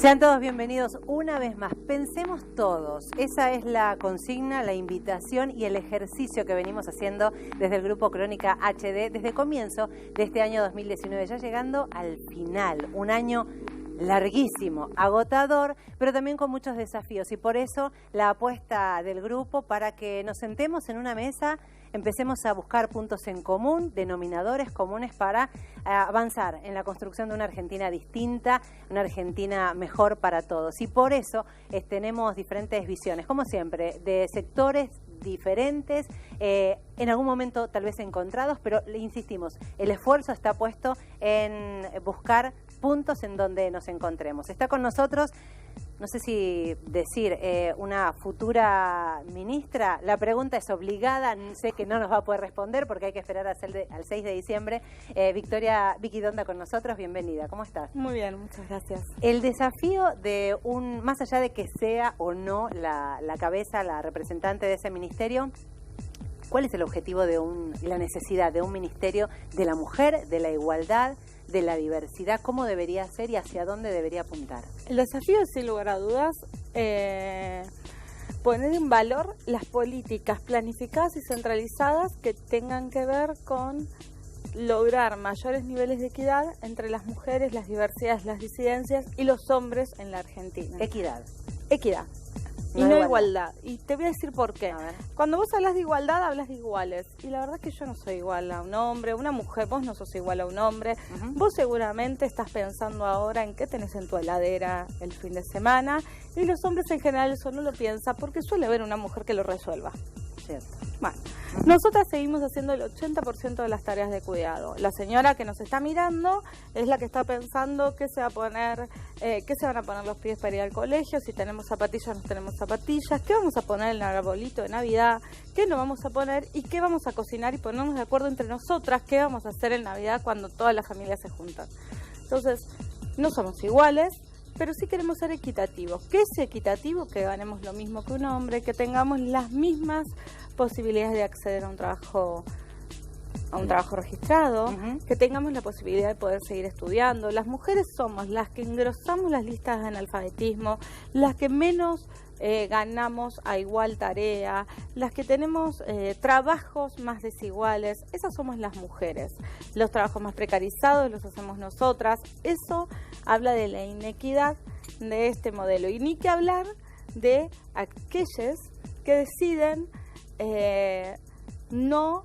Sean todos bienvenidos una vez más. Pensemos todos. Esa es la consigna, la invitación y el ejercicio que venimos haciendo desde el Grupo Crónica HD desde el comienzo de este año 2019, ya llegando al final. Un año larguísimo, agotador, pero también con muchos desafíos. Y por eso la apuesta del grupo para que nos sentemos en una mesa, empecemos a buscar puntos en común, denominadores comunes para avanzar en la construcción de una Argentina distinta, una Argentina mejor para todos. Y por eso tenemos diferentes visiones, como siempre, de sectores diferentes, en algún momento tal vez encontrados, pero le insistimos, el esfuerzo está puesto en buscar puntos en donde nos encontremos. Está con nosotros, no sé si decir, una futura ministra. La pregunta es obligada, sé que no nos va a poder responder porque hay que esperar al 6 de diciembre. Vicky Donda con nosotros, bienvenida. ¿Cómo estás? Muy bien, muchas gracias. El desafío de más allá de que sea o no la cabeza, la representante de ese ministerio, ¿cuál es el objetivo de la necesidad de un ministerio de la mujer, de la igualdad, de la diversidad? ¿Cómo debería ser y hacia dónde debería apuntar? El desafío es, sin lugar a dudas, poner en valor las políticas planificadas y centralizadas que tengan que ver con lograr mayores niveles de equidad entre las mujeres, las diversidades, las disidencias y los hombres en la Argentina. Equidad. Equidad. Y no igualdad. Y te voy a decir por qué. Cuando vos hablas de igualdad, hablas de iguales. Y la verdad es que yo no soy igual a un hombre, una mujer, vos no sos igual a un hombre. Vos seguramente estás pensando ahora en qué tenés en tu heladera el fin de semana. Y los hombres en general eso no lo piensan porque suele haber una mujer que lo resuelva. Cierto. Bueno, nosotras seguimos haciendo el 80% de las tareas de cuidado. La señora que nos está mirando es la que está pensando qué se va a poner, qué se van a poner los pies para ir al colegio, si tenemos zapatillas, no tenemos zapatillas, qué vamos a poner en el arbolito de Navidad, qué no vamos a poner y qué vamos a cocinar y ponernos de acuerdo entre nosotras qué vamos a hacer en Navidad cuando todas las familias se juntan. Entonces, no somos iguales, pero sí queremos ser equitativos. ¿Qué es equitativo? Que ganemos lo mismo que un hombre, que tengamos las mismas posibilidades de acceder a un trabajo registrado, que tengamos la posibilidad de poder seguir estudiando. Las mujeres somos las que engrosamos las listas de analfabetismo, las que menos ganamos a igual tarea, las que tenemos trabajos más desiguales. Esas somos las mujeres. Los trabajos más precarizados los hacemos nosotras. Eso habla de la inequidad de este modelo. Y ni que hablar de aquellos que deciden no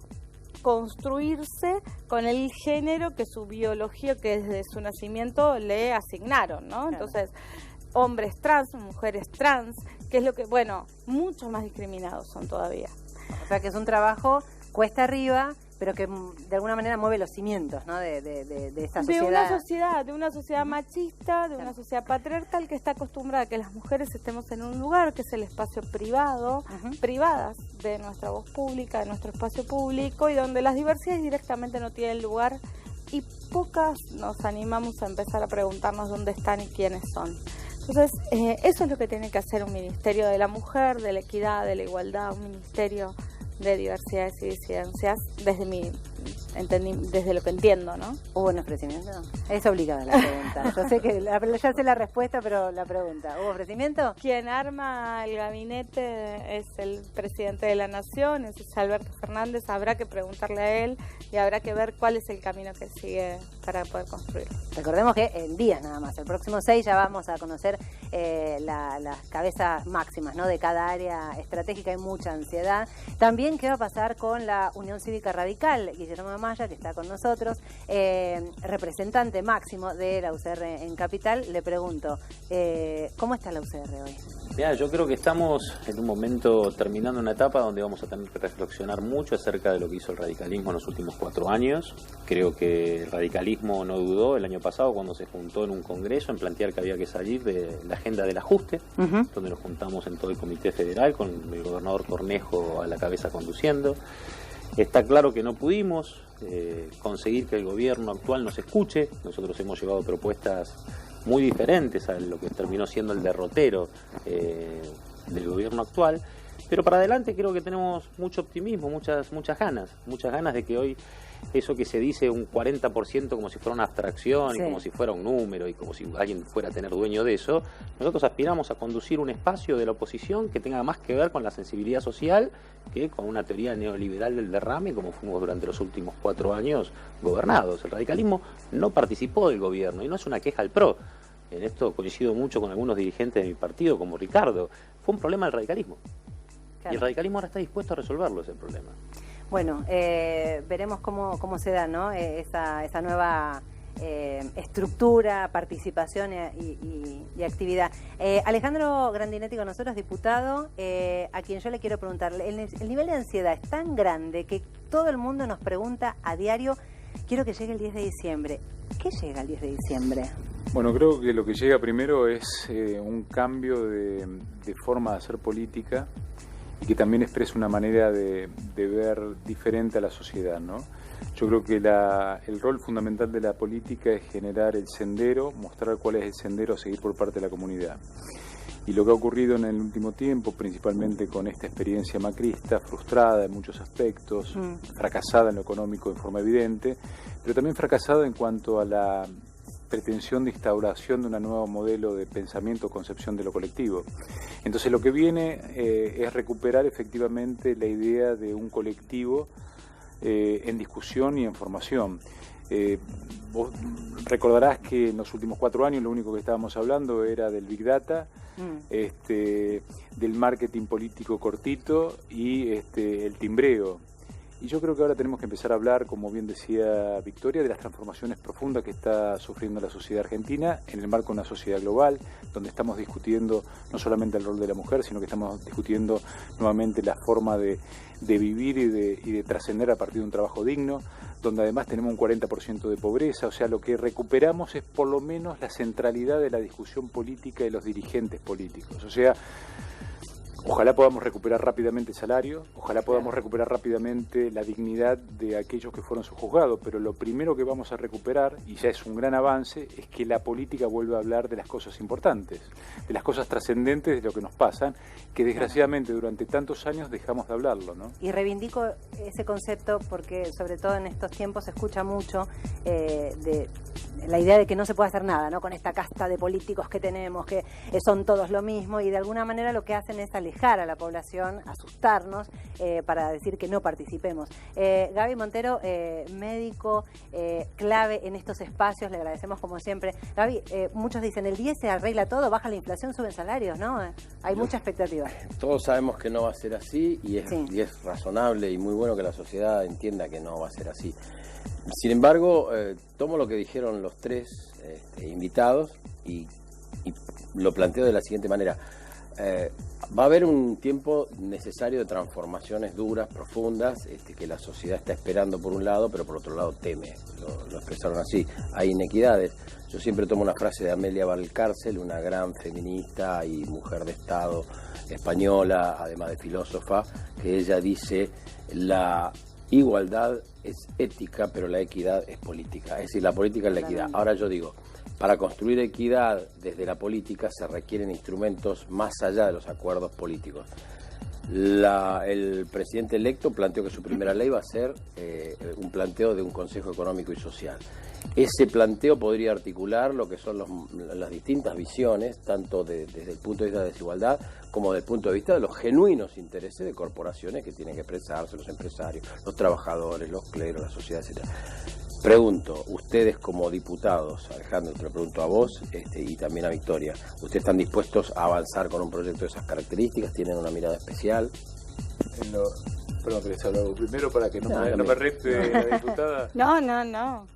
construirse con el género que su biología, que desde su nacimiento le asignaron, ¿no? Entonces, hombres trans, mujeres trans, que es lo que, bueno, muchos más discriminados son todavía. O sea que es un trabajo cuesta arriba, pero que de alguna manera mueve los cimientos, ¿no? de esta sociedad. De una sociedad machista, de una sociedad patriarcal que está acostumbrada a que las mujeres estemos en un lugar que es el espacio privado, privadas de nuestra voz pública, de nuestro espacio público, y donde las diversidades directamente no tienen lugar y pocas nos animamos a empezar a preguntarnos dónde están y quiénes son. Entonces, eso es lo que tiene que hacer un ministerio de la mujer, de la equidad, de la igualdad, un ministerio de diversidades y disidencias, desde lo que entiendo, ¿no? ¿Hubo un ofrecimiento? Es obligada la pregunta. Yo sé que ya sé la respuesta, pero la pregunta, ¿hubo ofrecimiento? Quien arma el gabinete es el presidente de la Nación, es Alberto Fernández. Habrá que preguntarle a él y habrá que ver cuál es el camino que sigue para poder construirlo. Recordemos que en días nada más, el próximo 6 ya vamos a conocer las cabezas máximas, ¿no? De cada área estratégica. Hay mucha ansiedad. También, ¿qué va a pasar con la Unión Cívica Radical? Guillermo Maya, que está con nosotros, representante máximo de la UCR en Capital. Le pregunto, ¿cómo está la UCR hoy? Mira, yo creo que estamos en un momento terminando una etapa donde vamos a tener que reflexionar mucho acerca de lo que hizo el radicalismo en los últimos 4 años. Creo que el radicalismo no dudó el año pasado cuando se juntó en un congreso en plantear que había que salir de la agenda del ajuste, donde nos juntamos en todo el Comité Federal con el gobernador Cornejo a la cabeza conduciendo. Está claro que no pudimos conseguir que el gobierno actual nos escuche. Nosotros hemos llevado propuestas muy diferentes a lo que terminó siendo el derrotero del gobierno actual, Pero para adelante creo que tenemos mucho optimismo, muchas ganas de que hoy eso que se dice un 40% como si fuera una abstracción, sí, y como si fuera un número y como si alguien fuera a tener dueño de eso, nosotros aspiramos a conducir un espacio de la oposición que tenga más que ver con la sensibilidad social que con una teoría neoliberal del derrame como fuimos durante los últimos 4 años gobernados. El radicalismo no participó del gobierno y no es una queja al PRO. En esto coincido mucho con algunos dirigentes de mi partido como Ricardo. Fue un problema del radicalismo. Claro. Y el radicalismo ahora está dispuesto a resolverlo, ese problema. Bueno, veremos cómo se da, ¿no? Esa nueva estructura, participación y actividad. Alejandro Grandinetti con nosotros, diputado, a quien yo le quiero preguntar, el nivel de ansiedad es tan grande que todo el mundo nos pregunta a diario, quiero que llegue el 10 de diciembre. ¿Qué llega el 10 de diciembre? Bueno, creo que lo que llega primero es un cambio de forma de hacer política y que también expresa una manera de ver diferente a la sociedad, ¿no? Yo creo que el rol fundamental de la política es generar el sendero, mostrar cuál es el sendero a seguir por parte de la comunidad. Y lo que ha ocurrido en el último tiempo, principalmente con esta experiencia macrista, frustrada en muchos aspectos, fracasada en lo económico de forma evidente, pero también fracasada en cuanto a la pretensión de instauración de un nuevo modelo de pensamiento o concepción de lo colectivo. Entonces lo que viene es recuperar efectivamente la idea de un colectivo en discusión y en formación. Vos recordarás que en los últimos 4 años lo único que estábamos hablando era del Big Data, del marketing político cortito y el timbreo. Y yo creo que ahora tenemos que empezar a hablar, como bien decía Victoria, de las transformaciones profundas que está sufriendo la sociedad argentina en el marco de una sociedad global, donde estamos discutiendo no solamente el rol de la mujer, sino que estamos discutiendo nuevamente la forma de vivir y de trascender a partir de un trabajo digno, donde además tenemos un 40% de pobreza. O sea, lo que recuperamos es por lo menos la centralidad de la discusión política de los dirigentes políticos. O sea, ojalá podamos recuperar rápidamente el salario, ojalá podamos recuperar rápidamente la dignidad de aquellos que fueron subjuzgados, pero lo primero que vamos a recuperar, y ya es un gran avance, es que la política vuelva a hablar de las cosas importantes, de las cosas trascendentes de lo que nos pasan, que desgraciadamente durante tantos años dejamos de hablarlo, ¿no? Y reivindico ese concepto porque sobre todo en estos tiempos se escucha mucho de la idea de que no se puede hacer nada, ¿no? Con esta casta de políticos que tenemos, que son todos lo mismo, y de alguna manera lo que hacen es alejar a la población, asustarnos, para decir que no participemos. Gaby Montero, médico, clave en estos espacios, le agradecemos como siempre. Gaby, muchos dicen, el 10 se arregla todo, baja la inflación, suben salarios, ¿no? Hay mucha expectativa. Todos sabemos que no va a ser así y es razonable y muy bueno que la sociedad entienda que no va a ser así. Sin embargo, tomo lo que dijeron los 3 invitados y lo planteo de la siguiente manera. Va a haber un tiempo necesario de transformaciones duras, profundas, que la sociedad está esperando por un lado, pero por otro lado teme. Lo expresaron así. Hay inequidades. Yo siempre tomo una frase de Amelia Valcárcel, una gran feminista y mujer de Estado española, además de filósofa, que ella dice: la igualdad es ética, pero la equidad es política. Es decir, la política es la equidad. Ahora yo digo, para construir equidad desde la política se requieren instrumentos más allá de los acuerdos políticos. El presidente electo planteó que su primera ley va a ser un planteo de un Consejo Económico y Social. Ese planteo podría articular lo que son las distintas visiones, tanto desde el punto de vista de la desigualdad como desde el punto de vista de los genuinos intereses de corporaciones que tienen que expresarse, los empresarios, los trabajadores, los cleros, la sociedad, etcétera. Pregunto, ustedes como diputados, Alejandro, te lo pregunto a vos y también a Victoria, ¿ustedes están dispuestos a avanzar con un proyecto de esas características? ¿Tienen una mirada especial? Perdón, ¿querés hablar primero para que no me reste la diputada? No,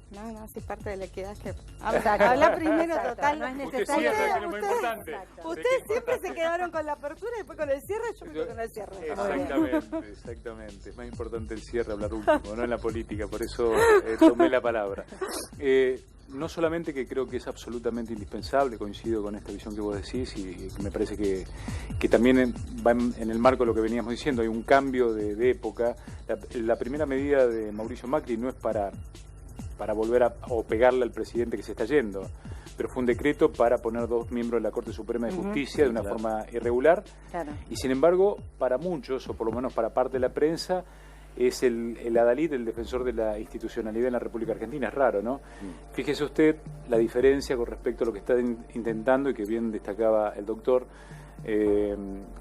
si parte de la equidad es que habla primero, total, no es necesario. Usted cierra, que es lo más importante. Ustedes siempre se quedaron con la apertura y después con el cierre, yo me quedo con el cierre. Exactamente. Es más importante el cierre, hablar último, no en la política, por eso tomé la palabra. No solamente que creo que es absolutamente indispensable, coincido con esta visión que vos decís y que me parece que también va en el marco de lo que veníamos diciendo, hay un cambio de época. La primera medida de Mauricio Macri no es para volver o pegarle al presidente que se está yendo. pero fue un decreto para poner 2 miembros de la Corte Suprema de Justicia de una forma irregular. Claro. Y sin embargo, para muchos, o por lo menos para parte de la prensa, es el adalid, el defensor de la institucionalidad en la República Argentina. Es raro, ¿no? Fíjese usted la diferencia con respecto a lo que está intentando, y que bien destacaba el doctor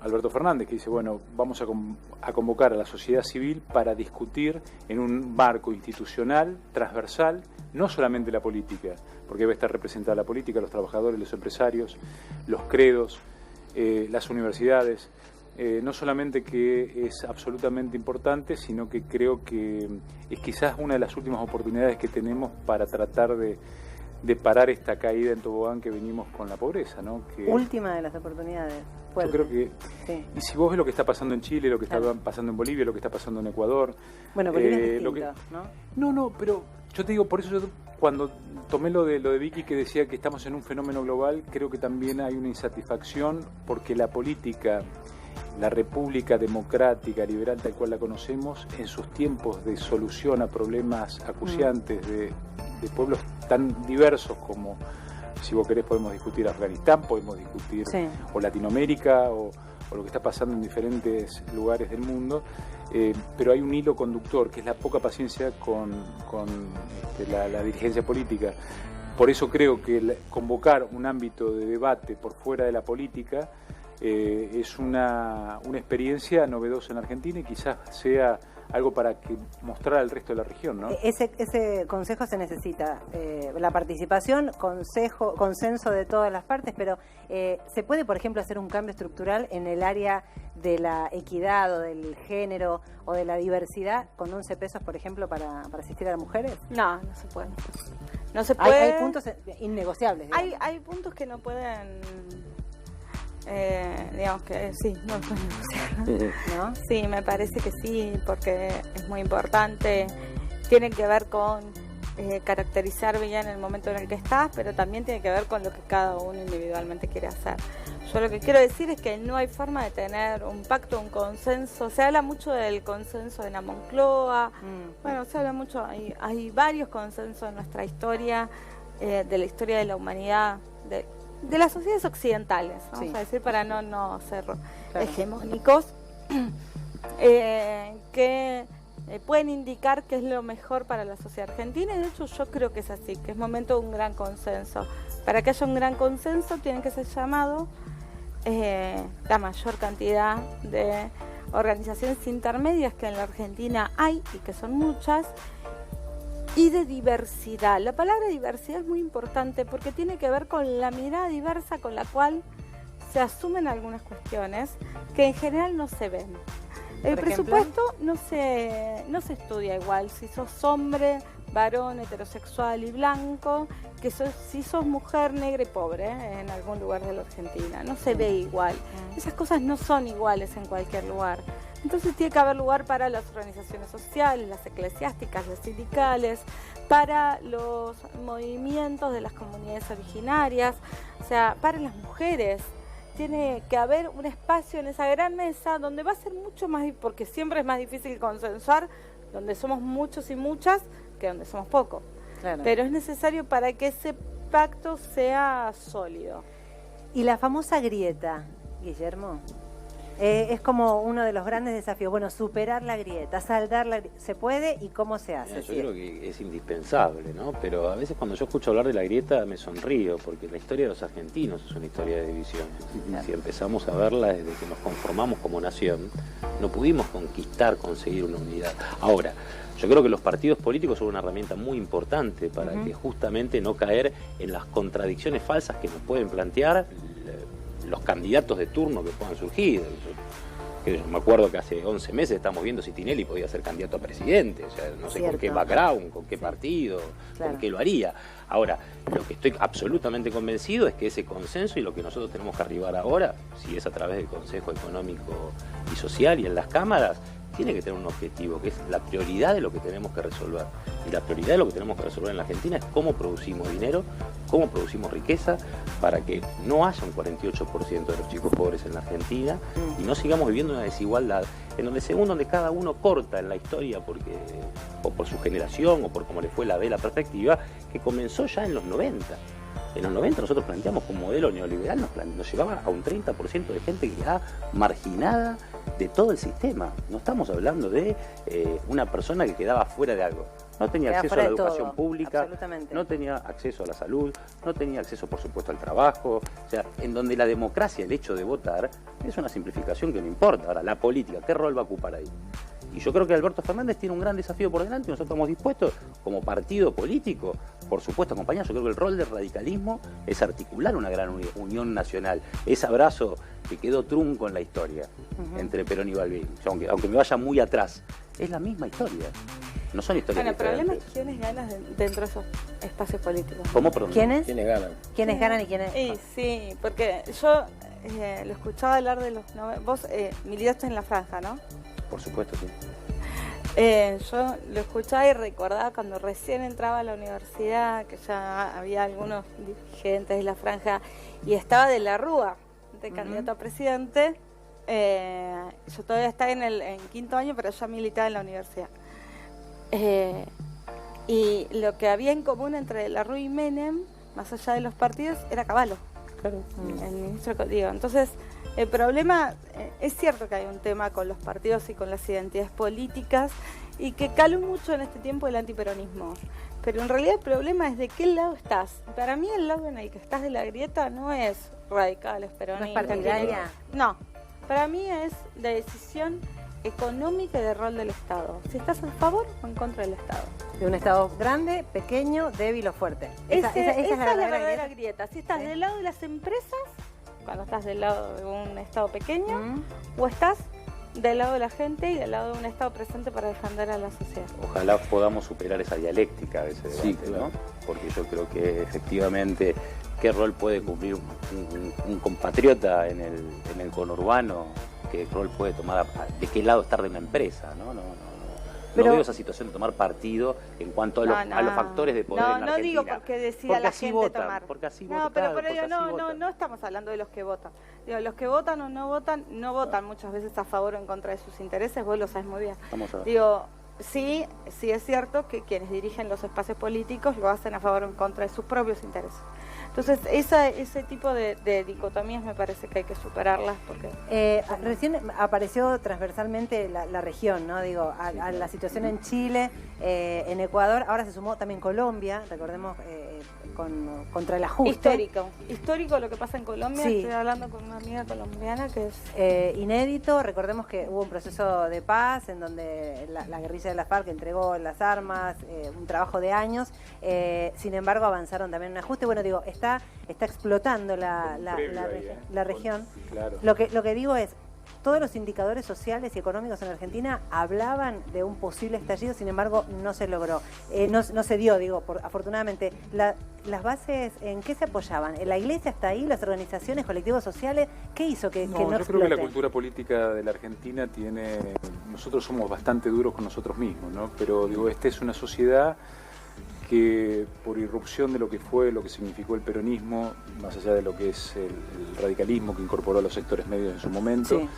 Alberto Fernández, que dice, bueno, vamos a convocar a la sociedad civil para discutir en un marco institucional, transversal, no solamente la política, porque debe estar representada la política, los trabajadores, los empresarios, los credos, las universidades. No solamente que es absolutamente importante, sino que creo que es quizás una de las últimas oportunidades que tenemos para tratar de parar esta caída en tobogán que venimos con la pobreza, ¿no? Última de las oportunidades. Yo creo que, sí. Y si vos ves lo que está pasando en Chile, lo que está pasando en Bolivia, lo que está pasando en Ecuador... Bueno, Bolivia es distinto, ¿no? No, pero yo te digo, por eso yo cuando tomé lo de Vicky, que decía que estamos en un fenómeno global, creo que también hay una insatisfacción porque la política, la república democrática, liberal tal cual la conocemos, en sus tiempos de solución a problemas acuciantes de pueblos tan diversos como, si vos querés, podemos discutir Afganistán, podemos discutir o Latinoamérica o lo que está pasando en diferentes lugares del mundo, pero hay un hilo conductor que es la poca paciencia con la dirigencia política. Por eso creo que convocar un ámbito de debate por fuera de la política es una experiencia novedosa en Argentina, y quizás sea algo para que mostrar al resto de la región, ¿no? Ese consejo se necesita, la participación, consenso de todas las partes, pero ¿se puede, por ejemplo, hacer un cambio estructural en el área de la equidad o del género o de la diversidad con 11 pesos, por ejemplo, para asistir a las mujeres? No, no se puede. No se puede. Hay puntos innegociables. Hay puntos que no pueden... digamos que sí, no pueden negociar, ¿no? Sí, me parece que sí, porque es muy importante. Tiene que ver con caracterizar bien el momento en el que estás, pero también tiene que ver con lo que cada uno individualmente quiere hacer. Yo lo que quiero decir es que no hay forma de tener un pacto, un consenso. Se habla mucho del consenso de la Moncloa, bueno, se habla mucho, hay varios consensos en nuestra historia, de la historia de la humanidad, de las sociedades occidentales, vamos a decir, para no ser hegemónicos, que pueden indicar qué es lo mejor para la sociedad argentina, y de hecho yo creo que es así, que es momento de un gran consenso. Para que haya un gran consenso tiene que ser llamado la mayor cantidad de organizaciones intermedias que en la Argentina hay, y que son muchas, y de diversidad. La palabra diversidad es muy importante porque tiene que ver con la mirada diversa con la cual se asumen algunas cuestiones que en general no se ven. El presupuesto no se estudia igual si sos hombre, varón, heterosexual y blanco, que si sos mujer, negra y pobre en algún lugar de la Argentina. No se ve igual. Esas cosas no son iguales en cualquier lugar. Entonces tiene que haber lugar para las organizaciones sociales, las eclesiásticas, las sindicales, para los movimientos de las comunidades originarias, o sea, para las mujeres. Tiene que haber un espacio en esa gran mesa donde va a ser mucho más, porque siempre es más difícil consensuar donde somos muchos y muchas que donde somos pocos. Claro. Pero es necesario para que ese pacto sea sólido. Y la famosa grieta, Guillermo, es como uno de los grandes desafíos. Bueno, superar la grieta, saldar la grieta. ¿Se puede y cómo se hace? Yo creo que es indispensable, ¿no? Pero a veces cuando yo escucho hablar de la grieta me sonrío, porque la historia de los argentinos es una historia de divisiones. Claro. Si empezamos a verla desde que nos conformamos como nación, no pudimos conseguir una unidad. Ahora, yo creo que los partidos políticos son una herramienta muy importante para que justamente no caer en las contradicciones falsas que nos pueden plantear los candidatos de turno que puedan surgir. Yo me acuerdo que hace 11 meses estamos viendo si Tinelli podía ser candidato a presidente, o sea, no sé con qué background, con qué partido, con qué lo haría. Ahora, lo que estoy absolutamente convencido es que ese consenso y lo que nosotros tenemos que arribar ahora, si es a través del Consejo Económico y Social y en las cámaras, tiene que tener un objetivo, que es la prioridad de lo que tenemos que resolver. Y la prioridad de lo que tenemos que resolver en la Argentina es cómo producimos dinero, cómo producimos riqueza, para que no haya un 48% de los chicos pobres en la Argentina y no sigamos viviendo una desigualdad en donde cada uno corta en la historia o por su generación o por cómo le fue la vela perspectiva, que comenzó ya en los 90. En los 90 nosotros planteamos que un modelo neoliberal nos llevaba a un 30% de gente que quedaba marginada de todo el sistema. No estamos hablando de una persona que quedaba fuera de algo. No tenía acceso a la educación pública, no tenía acceso a la salud, no tenía acceso, por supuesto, al trabajo. O sea, en donde la democracia, el hecho de votar, es una simplificación que no importa. Ahora, la política, ¿qué rol va a ocupar ahí? Y yo creo que Alberto Fernández tiene un gran desafío por delante y nosotros estamos dispuestos, como partido político, por supuesto, a acompañar. Yo creo que el rol del radicalismo es articular una gran unión nacional. Ese abrazo que quedó trunco en la historia entre Perón y Balbín, aunque me vaya muy atrás, es la misma historia. No son historias diferentes. El problema es quiénes ganan dentro de esos espacios políticos. ¿Cómo, perdón? ¿Quiénes? ¿Quiénes ganan? ¿Quiénes ganan y quiénes? Sí, porque yo lo escuchaba hablar de los... Vos militaste en la franja, ¿no? Por supuesto, sí. Yo lo escuchaba y recordaba cuando recién entraba a la universidad, que ya había algunos dirigentes de la franja, y estaba de la Rúa, de candidato a presidente. Yo todavía estaba en quinto año, pero ya militaba en la universidad. Y lo que había en común entre la Rúa y Menem, más allá de los partidos, era Cavallo. Claro. El ministro, digo. Entonces, el problema, es cierto que hay un tema con los partidos y con las identidades políticas y que caló mucho en este tiempo el antiperonismo. Pero en realidad el problema es de qué lado estás. Para mí el lado en el que estás de la grieta no es radicales, peronistas. ¿No es partidaria? No, para mí es de decisión económica y de rol del Estado. Si estás a favor o en contra del Estado. De un Estado grande, pequeño, débil o fuerte. Esa es la verdadera grieta. Si estás del lado de las empresas, cuando estás del lado de un Estado pequeño, o estás del lado de la gente y del lado de un Estado presente para defender a la sociedad. Ojalá podamos superar esa dialéctica de ese debate, sí, claro. ¿No? Porque yo creo que efectivamente, ¿qué rol puede cumplir un compatriota en el conurbano? ¿Qué rol puede tomar? ¿De qué lado estar de una empresa? No veo esa situación de tomar partido en cuanto a los factores de poder en la Argentina. No digo porque decida la gente votan, tomar. Porque así no, votan, pero no estamos hablando de los que votan. Digo, los que votan o no votan muchas veces a favor o en contra de sus intereses, vos lo sabes muy bien. Vamos a ver. Digo, sí es cierto que quienes dirigen los espacios políticos lo hacen a favor o en contra de sus propios intereses. Entonces, ese tipo de dicotomías me parece que hay que superarlas porque... Recién apareció transversalmente la región, ¿no? Digo, a la situación en Chile, en Ecuador, ahora se sumó también Colombia, recordemos, contra el ajuste. Histórico lo que pasa en Colombia, sí. Estoy hablando con una amiga colombiana que es... inédito, recordemos que hubo un proceso de paz en donde la guerrilla de la FARC entregó las armas, un trabajo de años, sin embargo avanzaron también en un ajuste. Bueno, digo, está explotando la región. Claro. Lo que digo es, todos los indicadores sociales y económicos en Argentina hablaban de un posible estallido, sin embargo no se logró, no se dio, digo, afortunadamente. ¿Las bases en qué se apoyaban? ¿La iglesia está ahí, las organizaciones, colectivos sociales? ¿Qué hizo que no yo explote? Creo que la cultura política de la Argentina tiene... Nosotros somos bastante duros con nosotros mismos, ¿no? Pero digo, esta es una sociedad que por irrupción de lo que fue, lo que significó el peronismo, más allá de lo que es el radicalismo que incorporó a los sectores medios en su momento, sí.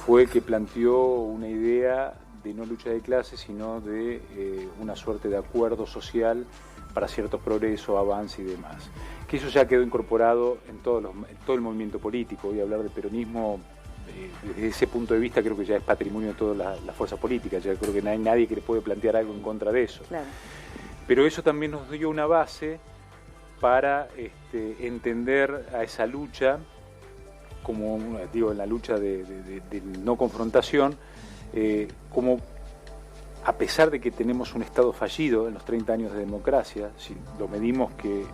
Fue que planteó una idea de no lucha de clases, sino de una suerte de acuerdo social para ciertos progresos, avance y demás. Que eso ya quedó incorporado en todo el movimiento político. Hoy hablar de peronismo, desde ese punto de vista, creo que ya es patrimonio de todas las fuerzas políticas. Ya creo que no hay nadie que le puede plantear algo en contra de eso. Claro. Pero eso también nos dio una base para entender a esa lucha como, digo, en la lucha de no confrontación, como a pesar de que tenemos un Estado fallido en los 30 años de democracia, si lo medimos que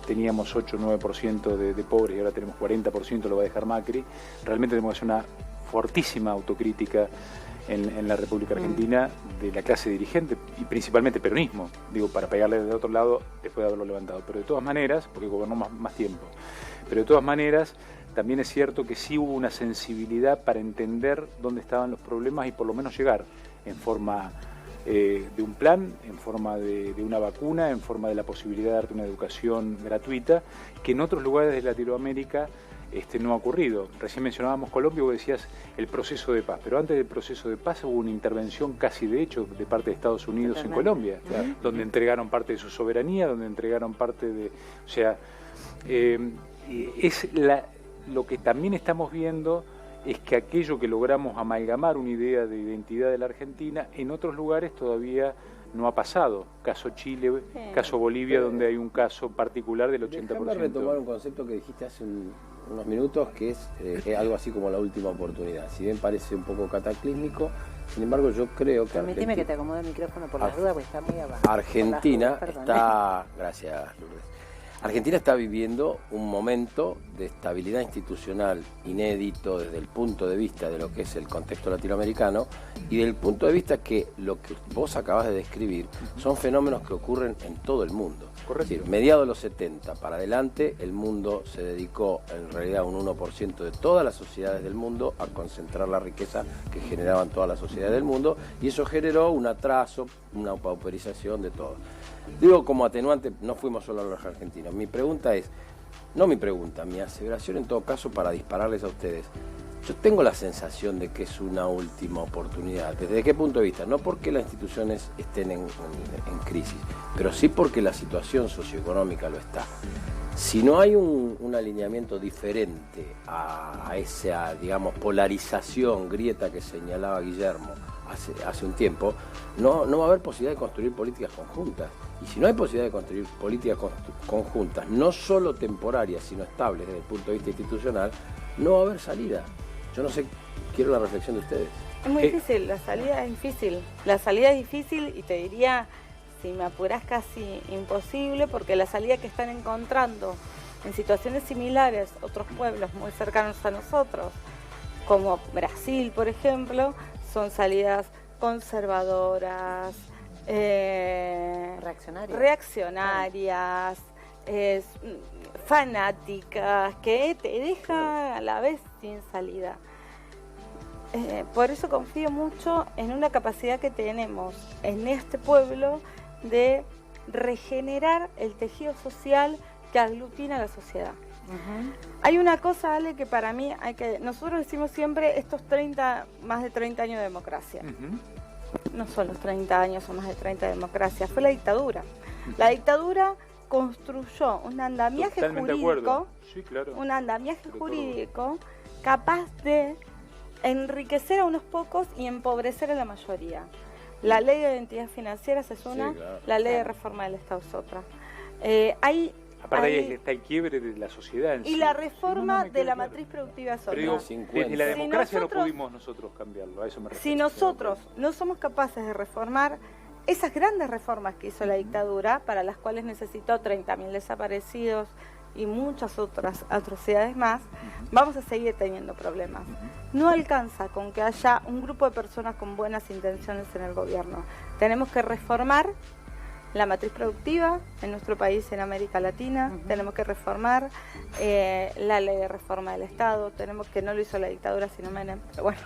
teníamos 8 o 9% de pobres y ahora tenemos 40%, lo va a dejar Macri, realmente tenemos que hacer una fortísima autocrítica en la República Argentina de la clase dirigente y principalmente peronismo, digo, para pegarle de otro lado después de haberlo levantado. Pero de todas maneras, porque gobernó más tiempo, pero de todas maneras también es cierto que sí hubo una sensibilidad para entender dónde estaban los problemas y por lo menos llegar en forma de un plan, en forma de una vacuna, en forma de la posibilidad de darte una educación gratuita, que en otros lugares de Latinoamérica no ha ocurrido. Recién mencionábamos Colombia, vos decías el proceso de paz, pero antes del proceso de paz hubo una intervención casi de hecho de parte de Estados Unidos en Colombia, donde entregaron parte de su soberanía, donde entregaron parte de... O sea, Lo que también estamos viendo es que aquello que logramos amalgamar una idea de identidad de la Argentina, en otros lugares todavía no ha pasado. Caso Chile, caso Bolivia, donde hay un caso particular del 80%. Déjame retomar un concepto que dijiste hace unos minutos, que es algo así como la última oportunidad. Si bien parece un poco cataclísmico, sin embargo yo creo que Permitime que te acomode el micrófono por la duda, porque está muy abajo. Argentina está... Gracias, Lourdes. Argentina está viviendo un momento de estabilidad institucional inédito desde el punto de vista de lo que es el contexto latinoamericano y del punto de vista que lo que vos acabas de describir son fenómenos que ocurren en todo el mundo. Correcto. Es decir, mediados de los 70 para adelante, el mundo se dedicó en realidad un 1% de todas las sociedades del mundo a concentrar la riqueza que generaban todas las sociedades del mundo, y eso generó un atraso, una pauperización de todo. Digo, como atenuante, no fuimos solo los argentinos. Mi pregunta es, mi aseveración en todo caso para dispararles a ustedes. Yo tengo la sensación de que es una última oportunidad. ¿Desde qué punto de vista? No porque las instituciones estén en crisis, pero sí porque la situación socioeconómica lo está. Si no hay un alineamiento diferente a esa, digamos, polarización, grieta que señalaba Guillermo hace un tiempo, no va a haber posibilidad de construir políticas conjuntas. Y si no hay posibilidad de construir políticas conjuntas, no solo temporarias, sino estables desde el punto de vista institucional, no va a haber salida. Yo no sé, quiero la reflexión de ustedes. Es muy difícil, la salida es difícil. La salida es difícil y te diría, si me apurás, casi imposible, porque la salida que están encontrando en situaciones similares otros pueblos muy cercanos a nosotros, como Brasil, por ejemplo, son salidas conservadoras, reaccionarias, fanáticas, que te dejan a la vez sin salida. Por eso confío mucho en una capacidad que tenemos en este pueblo de regenerar el tejido social que aglutina a la sociedad. Hay una cosa, Ale, que para mí nosotros decimos siempre estos más de 30 años de democracia. No son los 30 años o más de 30 de democracia, fue la dictadura. La dictadura construyó un andamiaje jurídico, sí, claro. un andamiaje jurídico capaz de enriquecer a unos pocos y empobrecer a la mayoría. La ley de identidad financiera es una, sí, claro, la ley de reforma del Estado es otra. Aparte ahí está el quiebre de la sociedad en y sí. La reforma de la matriz productiva es otra. Pero digo, desde la democracia no pudimos nosotros cambiarlo, a eso me refiero. Si nosotros no somos capaces de reformar esas grandes reformas que hizo la dictadura, para las cuales necesitó 30.000 desaparecidos y muchas otras atrocidades más, vamos a seguir teniendo problemas. No alcanza con que haya un grupo de personas con buenas intenciones en el gobierno. Tenemos que reformar la matriz productiva en nuestro país, en América Latina. Tenemos que reformar la ley de reforma del Estado. Que no lo hizo la dictadura sino Menem, pero bueno,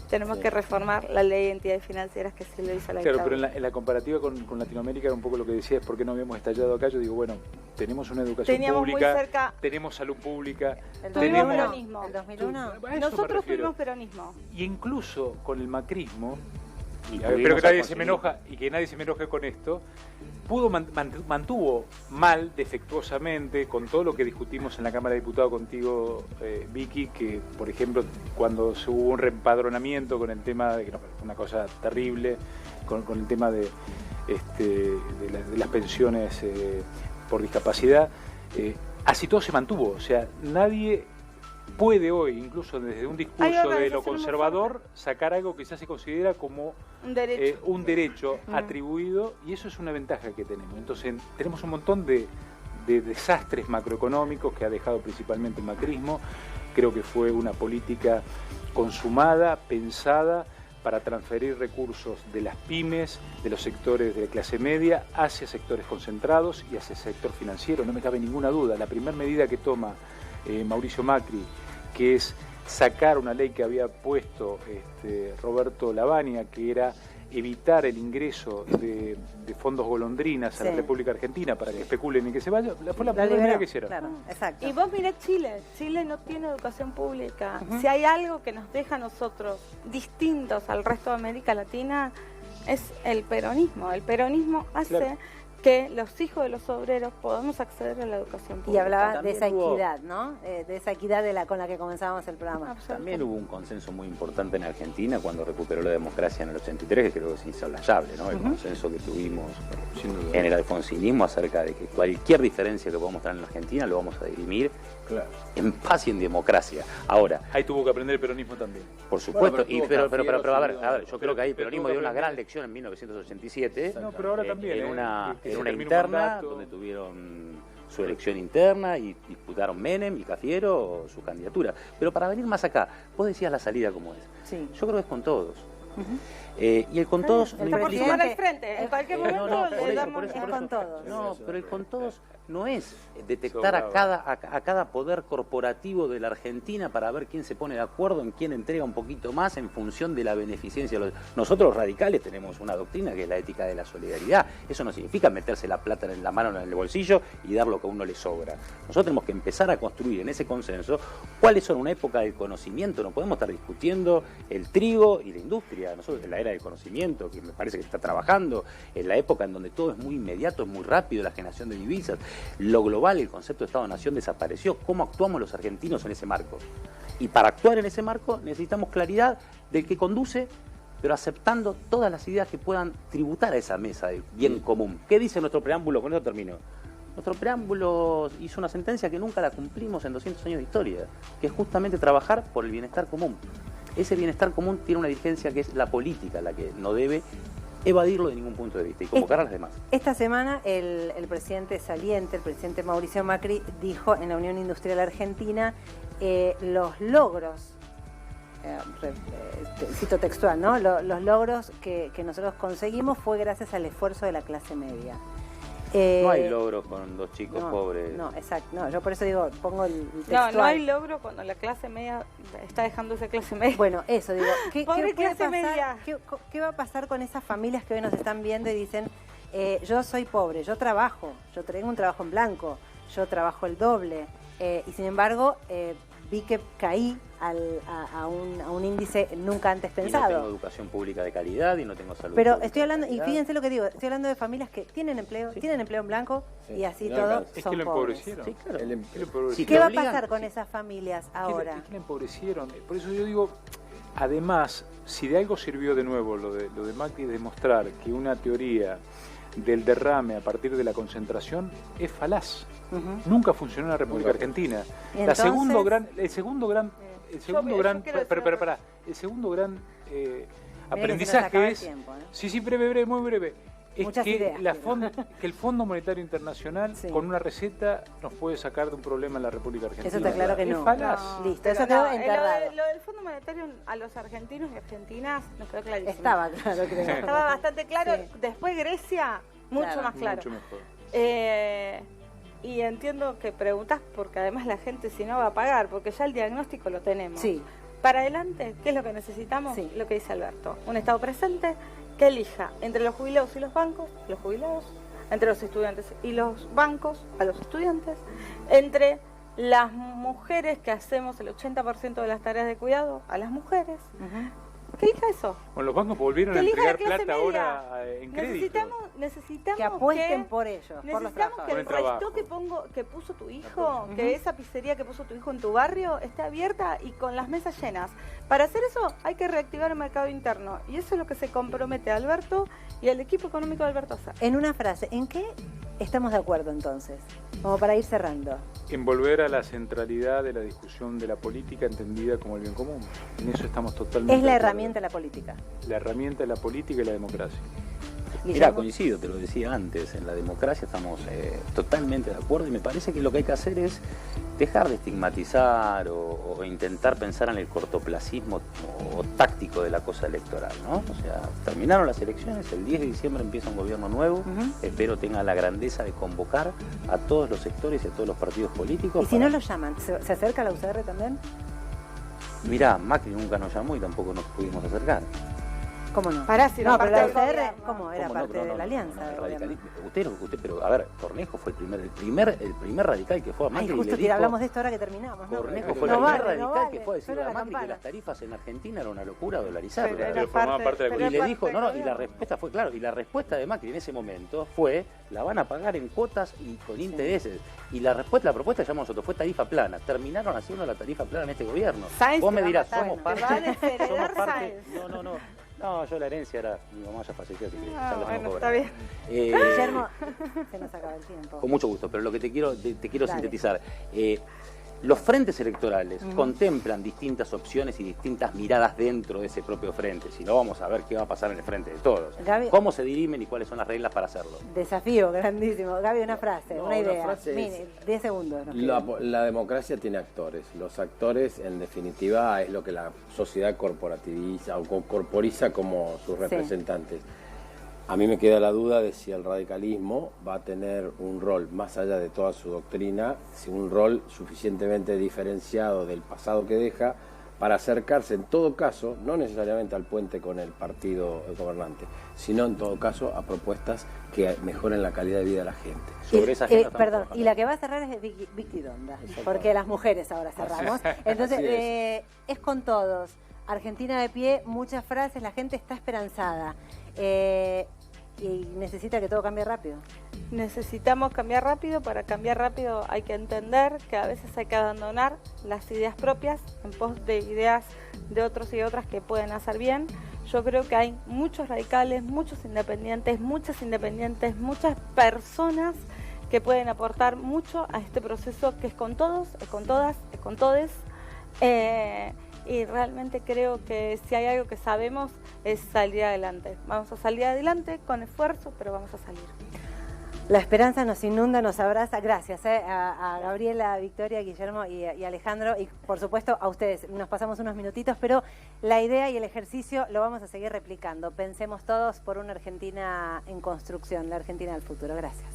tenemos que reformar la ley de entidades financieras, que sí lo hizo la dictadura. Claro, pero en la comparativa con Latinoamérica era un poco lo que decías, ¿por qué no habíamos estallado acá? Yo digo, bueno, tenemos una educación pública, tenemos salud pública, tenemos peronismo. ¿El 2001? Nosotros tuvimos peronismo. Y incluso con el macrismo, espero que nadie se me enoja y que nadie se me enoje con esto, mantuvo mal, defectuosamente, con todo lo que discutimos en la Cámara de Diputados contigo, Vicky, que por ejemplo cuando hubo un reempadronamiento con el tema de, que no, una cosa terrible, con el tema de las pensiones por discapacidad, así todo se mantuvo. O sea, nadie puede hoy, incluso desde un discurso de lo conservador, sacar algo que ya se considera como un derecho atribuido, y eso es una ventaja que tenemos. Entonces tenemos un montón de desastres macroeconómicos que ha dejado principalmente el macrismo. Creo que fue una política consumada, pensada para transferir recursos de las pymes, de los sectores de la clase media, hacia sectores concentrados y hacia el sector financiero. No me cabe ninguna duda. La primera medida que toma Mauricio Macri, que es sacar una ley que había puesto Roberto Lavagna, que era evitar el ingreso de fondos golondrinas a la República Argentina para que especulen y que se vaya, fue la primera medida que hicieron. Claro, exacto. Y vos mirá Chile no tiene educación pública. Si hay algo que nos deja a nosotros distintos al resto de América Latina, es el peronismo. El peronismo hace que los hijos de los obreros podamos acceder a la educación pública. Y hablaba de También esa hubo- equidad, ¿no? De esa equidad con la que comenzábamos el programa. También hubo un consenso muy importante en Argentina cuando recuperó la democracia en el 83, que creo que es insoslayable, ¿no? El consenso que tuvimos Sin duda. en el alfonsinismo acerca de que cualquier diferencia que podamos tener en la Argentina lo vamos a dirimir Claro. en paz y en democracia. Ahora, Ahí tuvo que aprender el peronismo también. por supuesto, Bueno, pero pero, tuvo pero, a ver, Cafiero, yo creo que ahí el pero peronismo tuvo dio una Cafiero. gran lección en 1987. No, pero ahora también. En una que se termina un interna, mandato. donde tuvieron su elección interna y disputaron Menem y Cafiero su candidatura. Pero para venir más acá, vos decías la salida como es. Sí. Yo creo que es con todos. Y el con todos El no Está por implica... sumar al frente. En cualquier momento No, le por eso, damos... por eso, Es por con eso. todos. No, Eso, pero el con todos no es detectar Sobrado. a cada poder corporativo de la Argentina para ver quién se pone de acuerdo, en quién entrega un poquito más en función de la beneficencia. Nosotros los radicales tenemos una doctrina que es la ética de la solidaridad. Eso no significa meterse la plata en la mano en el bolsillo y dar lo que a uno le sobra. Nosotros tenemos que empezar a construir en ese consenso cuáles son una época del conocimiento. No podemos estar discutiendo el trigo y la industria. Nosotros en la era del conocimiento, que me parece que está trabajando, en la época en donde todo es muy inmediato, es muy rápido, la generación de divisas, lo global, el concepto de Estado-Nación desapareció. ¿Cómo actuamos los argentinos en ese marco? Y para actuar en ese marco necesitamos claridad del que conduce, pero aceptando todas las ideas que puedan tributar a esa mesa de bien común. ¿Qué dice nuestro preámbulo? Con eso termino. Nuestro preámbulo hizo una sentencia que nunca la cumplimos en 200 años de historia, que es justamente trabajar por el bienestar común. Ese bienestar común tiene una dirigencia que es la política, la que no debe evadirlo de ningún punto de vista y convocar a las demás. Esta semana el presidente saliente, el presidente Mauricio Macri, dijo en la Unión Industrial Argentina los logros, cito textual, ¿no? Los logros que nosotros conseguimos fue gracias al esfuerzo de la clase media. No hay logros con dos chicos no, pobres. No, exacto. No, yo por eso digo, pongo el textual. No hay logro cuando la clase media está dejando de ser clase media. Bueno, eso digo. ¿Qué Pobre puede clase pasar? media. ¿Qué va a pasar con esas familias que hoy nos están viendo y dicen, yo soy pobre, yo trabajo, yo tengo un trabajo en blanco, yo trabajo el doble, y sin embargo vi que caí a un índice nunca antes Y no tengo pensado? educación pública de calidad y no tengo salud Pero pública estoy hablando, de y calidad. fíjense lo que digo, estoy hablando de familias que tienen empleo en blanco, Sí, y así no todo alcanza. Es son que lo pobres. empobrecieron. Sí, claro. El em- Es que lo empobrecieron. Sí, ¿Qué te va a obligan, pasar con sí. esas familias Es que ahora? la empobrecieron. Por eso yo digo, además, si de algo sirvió de nuevo lo de Macri, es demostrar que una teoría del derrame a partir de la concentración es falaz. Ujú. Nunca funcionó en la República Argentina. Y El segundo entonces- gran quiero decir otra aprendizaje acaba el es, tiempo, ¿eh? sí, breve, muy breve, es Muchas que, ideas, que el Fondo Monetario Internacional Sí. con una receta nos puede sacar de un problema en la República Argentina. Eso está claro que no. Es falaz. Listo, Pero eso quedó no, enterrado. lo del Fondo Monetario a los argentinos y argentinas nos quedó clarísimo. Estaba claro, creo. Estaba bastante claro. Sí. Después Grecia, mucho Claro. más claro. Mucho mejor. Y entiendo que preguntas porque además la gente si no va a pagar, porque ya el diagnóstico lo tenemos. Sí. Para adelante, ¿qué es lo que necesitamos? Sí. Lo que dice Alberto. Un Estado presente que elija entre los jubilados y los bancos, los jubilados, entre los estudiantes y los bancos, a los estudiantes, entre las mujeres que hacemos el 80% de las tareas de cuidado, a las mujeres. Ujú. ¿Qué elija eso? Bueno, los bancos volvieron Que a elija la entregar clase plata media. ahora en crédito. Necesitamos Que apuesten por ellos, por los necesitamos que trabajadores. el Por el trabajo. resto que puso tu hijo, que esa pizzería que puso tu hijo en tu barrio esté abierta y con las mesas llenas. Para hacer eso hay que reactivar el mercado interno y eso es lo que se compromete Alberto y el equipo económico de Alberto a hacer. En una frase, ¿en qué estamos de acuerdo entonces? Como para ir cerrando. En volver a la centralidad de la discusión de la política entendida como el bien común. En eso estamos totalmente Es la de acuerdo. herramienta de la política. La herramienta de la política y la democracia. Mirá, Guillermo. coincido, te lo decía antes, en la democracia estamos totalmente de acuerdo y me parece que lo que hay que hacer es dejar de estigmatizar o intentar pensar en el cortoplacismo o táctico de la cosa electoral, ¿no? O sea, terminaron las elecciones, el 10 de diciembre empieza un gobierno nuevo, Ujú. espero tenga la grandeza de convocar a todos los sectores y a todos los partidos políticos. Y si no lo llaman, ¿se acerca la UCR también? Mirá, Macri nunca nos llamó y tampoco nos pudimos acercar. ¿Cómo no? Pará, si no, era pero la parte del UCR, gobierno. ¿cómo? Era parte de la alianza. del gobierno. Usted, pero a ver, Cornejo fue el primer radical que fue a Macri. Ay, justo y le dijo, hablamos de esto ahora que terminamos. Cornejo fue el primer radical que fue a decirle a Macri que las tarifas en Argentina era una locura dolarizarlas. Pero formaba parte de la Y le dijo, y la respuesta fue, claro, y la respuesta de Macri en ese momento fue, la van a pagar en cuotas y con intereses. Y la propuesta que llamamos nosotros fue tarifa plana. Terminaron haciendo la tarifa plana en este gobierno. Vos me dirás, somos parte. No, yo la herencia era, mi mamá ya falleció, así que ya la tengo está bien. Guillermo, se nos acaba el tiempo. Con mucho gusto, pero lo que te quiero sintetizar. Los frentes electorales contemplan distintas opciones y distintas miradas dentro de ese propio frente. Si no, vamos a ver qué va a pasar en el frente de todos. Gaby, ¿cómo se dirimen y cuáles son las reglas para hacerlo? Desafío grandísimo. Gaby, una frase, una idea. Frase Mire, 10 segundos. La democracia tiene actores. Los actores, en definitiva, es lo que la sociedad corporativiza o corporiza como sus representantes. A mí me queda la duda de si el radicalismo va a tener un rol, más allá de toda su doctrina, si un rol suficientemente diferenciado del pasado que deja para acercarse, en todo caso, no necesariamente al puente con el partido gobernante, sino en todo caso a propuestas que mejoren la calidad de vida de la gente. Sobre esa agenda perdón, y la que va a cerrar es Vicky Donda, porque las mujeres ahora cerramos. Entonces, es con todos. Argentina de pie, muchas frases, la gente está esperanzada. Y necesita que todo cambie rápido. Necesitamos cambiar rápido. Para cambiar rápido hay que entender que a veces hay que abandonar las ideas propias en pos de ideas de otros y de otras que pueden hacer bien. Yo creo que hay muchos radicales, muchos independientes, muchas personas que pueden aportar mucho a este proceso que es con todos, es con todas, es con todes. Y realmente creo que si hay algo que sabemos es salir adelante. Vamos a salir adelante con esfuerzo, pero vamos a salir. La esperanza nos inunda, nos abraza. Gracias a Gabriela, Victoria, Guillermo y Alejandro. Y por supuesto a ustedes. Nos pasamos unos minutitos, pero la idea y el ejercicio lo vamos a seguir replicando. Pensemos todos por una Argentina en construcción, la Argentina del futuro. Gracias.